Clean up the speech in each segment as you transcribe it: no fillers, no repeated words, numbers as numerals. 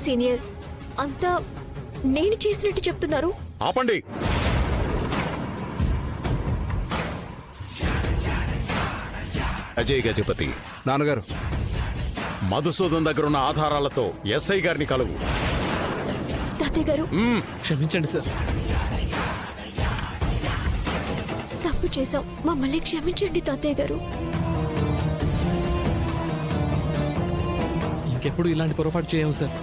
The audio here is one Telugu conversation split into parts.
సీనియర్. అంతా నేను చేసినట్టు చెప్తున్నారు. ఆపండి. అజయ్ గజపతి, నాన్నగారు, మధుసూదన్ దగ్గర ఉన్న ఆధారాలతో ఎస్ఐ గారిని కలువు. తాతయ్య గారు, క్షమించండి సార్. తప్పు చేశాం, మమ్మల్ని క్షమించండి తాతయ్య గారు. ఇంకెప్పుడు ఇలాంటి పొరపాటు చేయము సార్.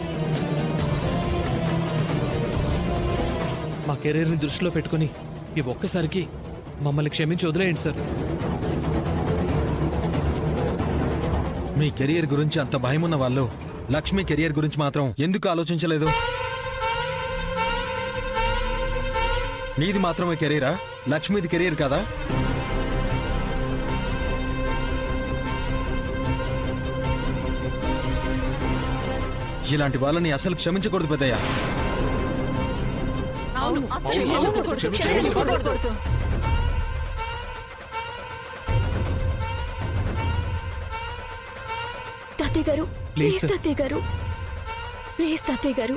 మా కెరీర్ని దృష్టిలో పెట్టుకుని ఈ ఒక్కసారికి మమ్మల్ని క్షమించి వదిలేయండి సార్. మీ కెరియర్ గురించి అంత భయమున్న వాళ్ళు లక్ష్మి కెరియర్ గురించి మాత్రం ఎందుకు ఆలోచించలేదు? నీది మాత్రమే కెరీరా? లక్ష్మిది కెరీర్ కదా? ఇలాంటి వాళ్ళని అసలు క్షమించకూడదు పెద్దయ్యా. తాతయ్య గారు, ప్లీజ్ తాతయ్య గారు, ప్లీజ్ తాతయ్య గారు.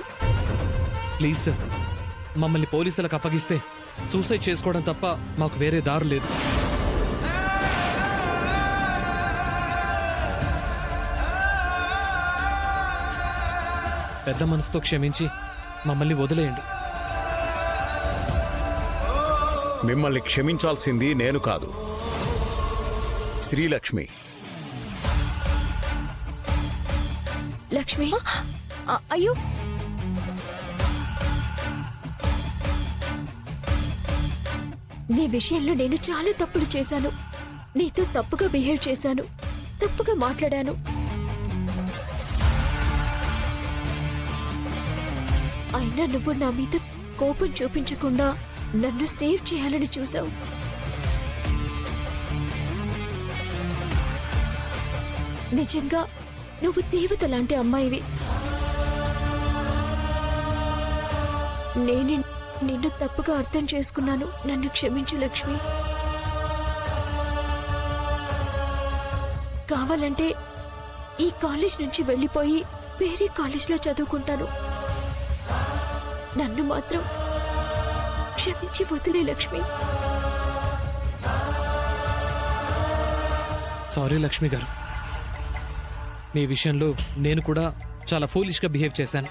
ప్లీజ్ సార్, మమ్మల్ని పోలీసులకు అప్పగిస్తే సూసైడ్ చేసుకోవడం తప్ప మాకు వేరే దారి లేదు. పెద్ద మనసుతో క్షమించి మమ్మల్ని వదిలేయండి. మిమ్మల్ని క్షమించాల్సింది నేను కాదు, శ్రీలక్ష్మి. లక్ష్మి, అయ్యో, నీ విషయంలో నేను చాలా తప్పులు చేశాను. నీతో తప్పుగా బిహేవ్ చేశాను, తప్పుగా మాట్లాడాను. అయినా నువ్వు నా మీద కోపం చూపించకుండా నన్ను సేవ్ చేయాలని చూసావు. నిజంగా నువ్వు దేవత లాంటి అమ్మాయివి. నేను నిన్ను తప్పుగా అర్థం చేసుకున్నాను. నన్ను క్షమించు లక్ష్మి. కావాలంటే ఈ కాలేజ్ నుంచి వెళ్ళిపోయి వేరే కాలేజ్లో చదువుకుంటాను. నన్ను మాత్రం క్షమించి వదిలే లక్ష్మి. సారీ లక్ష్మి గారు, మీ విషయంలో నేను కూడా చాలా ఫూలిష్గా బిహేవ్ చేశాను.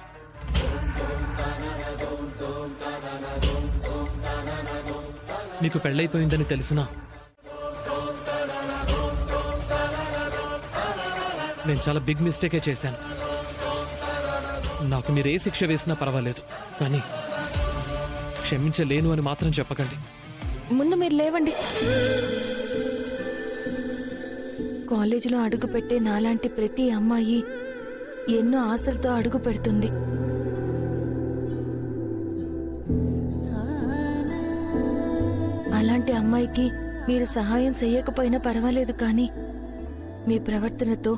మీకు పెళ్ళైపోయిందని తెలిసినా నేను చాలా బిగ్ మిస్టేకే చేశాను. నాకు మీరు ఏ శిక్ష వేసినా పర్వాలేదు, కానీ క్షమించలేను అని మాత్రం చెప్పకండి. ముందు మీరు లేవండి. కాలేజీలో అడుగు పెట్టే నాలాంటి ప్రతి అమ్మాయి ఎన్నో ఆశలతో అడుగు పెడుతుంది. అలాంటి అమ్మాయికి మీరు సహాయం చెయ్యకపోయినా పర్వాలేదు, కానీ మీ ప్రవర్తనతో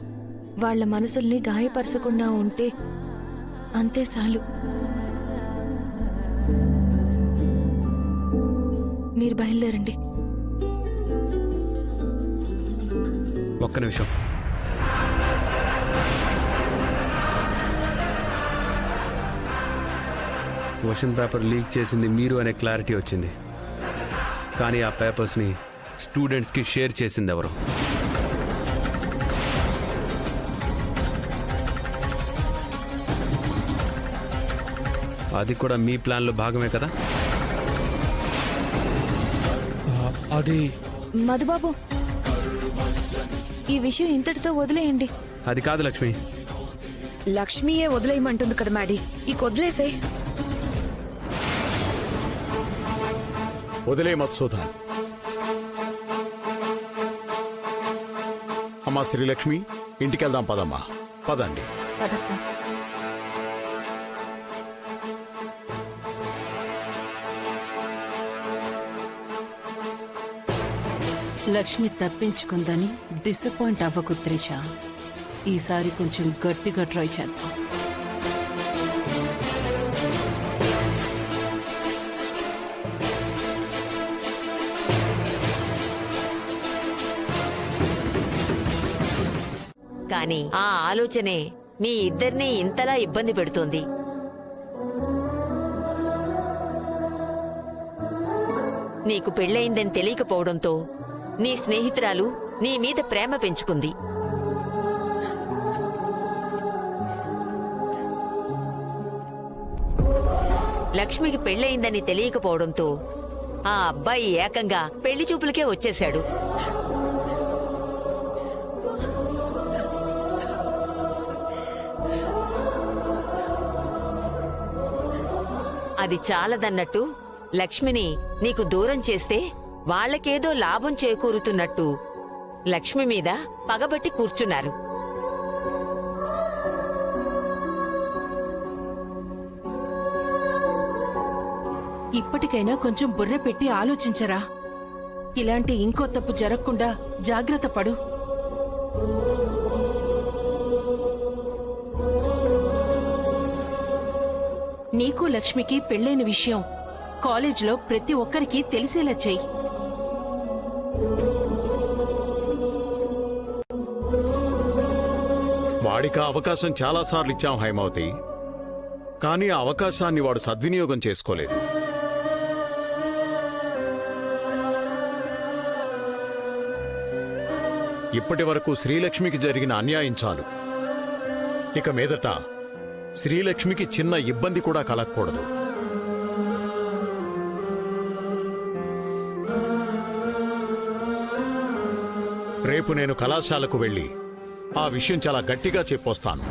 వాళ్ల మనసుల్ని గాయపరచకుండా ఉంటే అంతే చాలు. మీరు బయలుదేరండి. ఒక్క నిమిషం. క్వశ్చన్ పేపర్ లీక్ చేసింది మీరు అనే క్లారిటీ వచ్చింది, కానీ ఆ పేపర్స్ని స్టూడెంట్స్కి షేర్ చేసింది ఎవరు? అది కూడా మీ ప్లాన్లో భాగమే కదా? అది మధుబాబు, ఈ విషయం ఇంతటితో వదిలేయండి. అది కాదు లక్ష్మి. లక్ష్మియే వదిలేయమంటుంది కదా మ్యాడీ, ఇక వదిలేసే. వదిలే మధుసూదన్. అమ్మా శ్రీలక్ష్మి, ఇంటికెళ్దాం పదమ్మా. పదండి. లక్ష్మి తప్పించుకుందని డిసప్పాయింట్ అవ్వకు త్రిష. ఈసారి కొంచెం గట్టిగా ట్రై చేద్దాం. కానీ ఆ ఆలోచనే మీ ఇద్దరినీ ఇంతలా ఇబ్బంది పెడుతోంది? నీకు పెళ్ళయిందని తెలియకపోవడంతో నీ స్నేహితురాలు నీ మీద ప్రేమ పెంచుకుంది. లక్ష్మికి పెళ్ళయిందని తెలియకపోవడంతో ఆ అబ్బాయి ఏకంగా పెళ్లి చూపులకే వచ్చేశాడు. అది చాలదన్నట్టు లక్ష్మిని నీకు దూరం చేస్తే వాళ్ళకేదో లాభం చేకూరుతున్నట్టు లక్ష్మి మీద పగబట్టి కూర్చున్నారు. ఇప్పటికైనా కొంచెం బుర్ర పెట్టి ఆలోచించరా. ఇలాంటి ఇంకో తప్పు జరగకుండా జాగ్రత్త పడు. నీకు లక్ష్మికి పెళ్ళైన విషయం కాలేజ్లో ప్రతి ఒక్కరికి తెలిసేలా చెయ్యి. వాడికి ఆ అవకాశం చాలాసార్లు ఇచ్చాం హైమావతి, కానీ ఆ అవకాశాన్ని వాడు సద్వినియోగం చేసుకోలేదు. ఇప్పటి వరకు శ్రీలక్ష్మికి జరిగిన అన్యాయం చాలు. ఇక మీదట శ్రీలక్ష్మికి చిన్న ఇబ్బంది కూడా కలగకూడదు. రేపు నేను కళాశాలకు వెళ్ళి ఆ విషయం చాలా గట్టిగా చెప్పొస్తాను.